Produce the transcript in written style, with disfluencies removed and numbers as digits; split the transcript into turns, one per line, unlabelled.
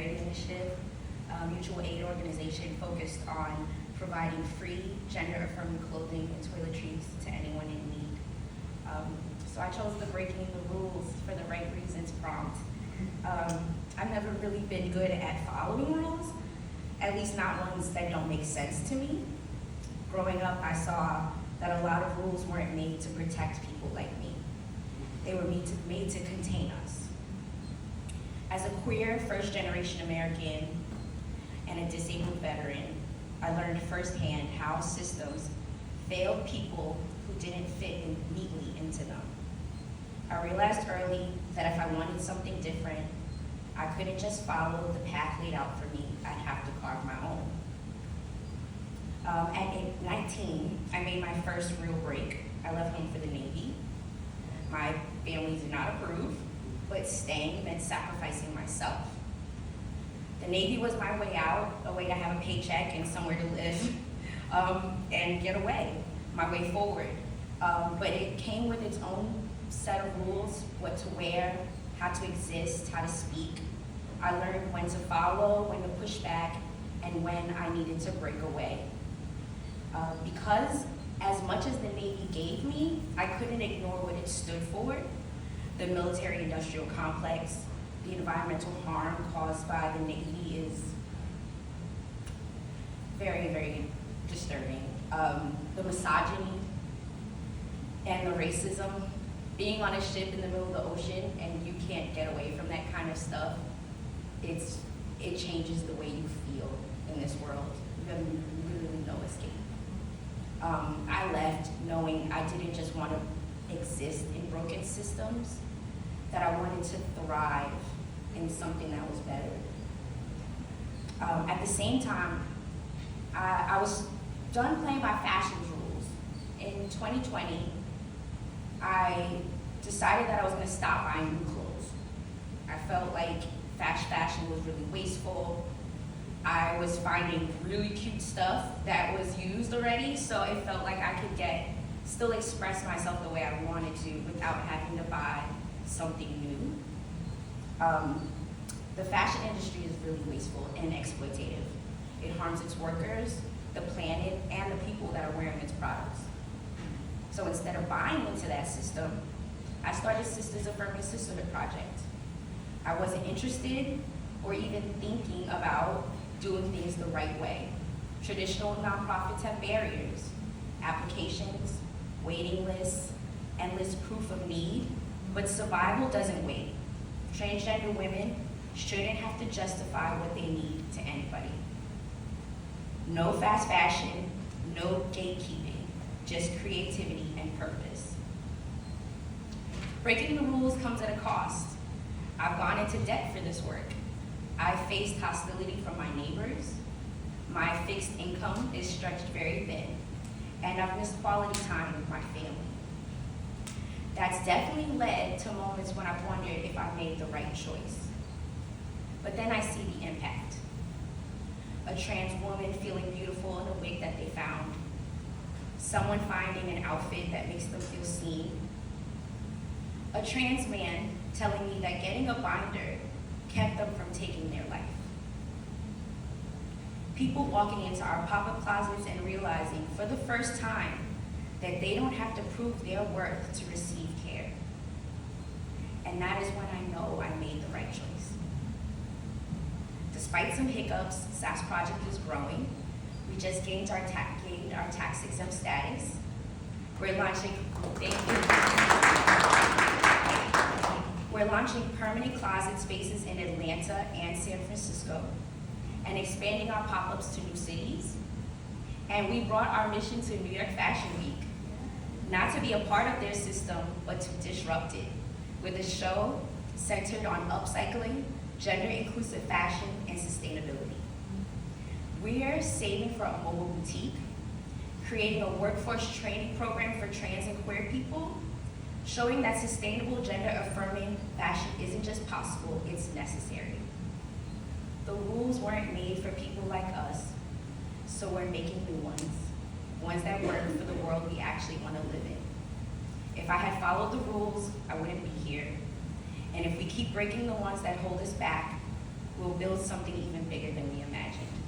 charity initiative, a mutual aid organization focused on providing free gender-affirming clothing and toiletries to anyone in need. So I chose the breaking the rules for the right reasons prompt. I've never really been good at following rules, at least not ones that don't make sense to me. Growing up, I saw that a lot of rules weren't made to protect people like me. They were made to contain us. As a queer, first-generation American and a disabled veteran, I learned firsthand how systems failed people who didn't fit neatly into them. I realized early that if I wanted something different, I couldn't just follow the path laid out for me. I'd have to carve my own. At 19, I made my first real break. I left home for the Navy. My family did not approve, but staying meant sacrificing myself. The Navy was my way out, a way to have a paycheck and somewhere to live, and get away, my way forward. But it came with its own set of rules, what to wear, how to exist, how to speak. I learned when to follow, when to push back, and when I needed to break away. Because as much as the Navy gave me, I couldn't ignore what it stood for. The military-industrial complex, the environmental harm caused by the Navy is very, very disturbing. The misogyny and the racism, being on a ship in the middle of the ocean and you can't get away from that kind of stuff, it changes the way you feel in this world. You have literally no escape. I left knowing I didn't just want to exist in broken systems, that I wanted to thrive in something that was better. At the same time, I was done playing by fashion's rules. In 2020, I decided that I was going to stop buying new clothes. I felt like fashion was really wasteful. I was finding really cute stuff that was used already, so it felt like I could still express myself the way I wanted to without having to buy something new. The fashion industry is really wasteful and exploitative. It harms its workers, the planet, and the people that are wearing its products. So instead of buying into that system, I started Sisters Affirming Sisterhood Project. I wasn't interested or even thinking about doing things the right way. Traditional nonprofits have barriers, applications, waiting lists, endless proof of need, but survival doesn't wait. Transgender women shouldn't have to justify what they need to anybody. No fast fashion, no gatekeeping, just creativity and purpose. Breaking the rules comes at a cost. I've gone into debt for this work. I've faced hostility from my neighbors. My fixed income is stretched very thin, and I've missed quality time with my family. That's definitely led to moments when I've wondered if I made the right choice. But then I see the impact. A trans woman feeling beautiful in a wig that they found. Someone finding an outfit that makes them feel seen. A trans man telling me that getting a binder kept them from taking their life. People walking into our pop-up closets and realizing for the first time that they don't have to prove their worth to receive care. And that is when I know I made the right choice. Despite some hiccups, SAS Project is growing. We just gained our tax-exempt status. We're launching permanent closet spaces in Atlanta and San Francisco, and expanding our pop-ups to new cities. And we brought our mission to New York Fashion Week, not to be a part of their system, but to disrupt it, with a show centered on upcycling, gender-inclusive fashion, and sustainability. We're saving for a mobile boutique, creating a workforce training program for trans and queer people, showing that sustainable gender-affirming fashion isn't just possible, it's necessary. The rules weren't made for people like us, so we're making new ones that work for the world we actually want to live in. If I had followed the rules, I wouldn't be here. And if we keep breaking the ones that hold us back, we'll build something even bigger than we imagined.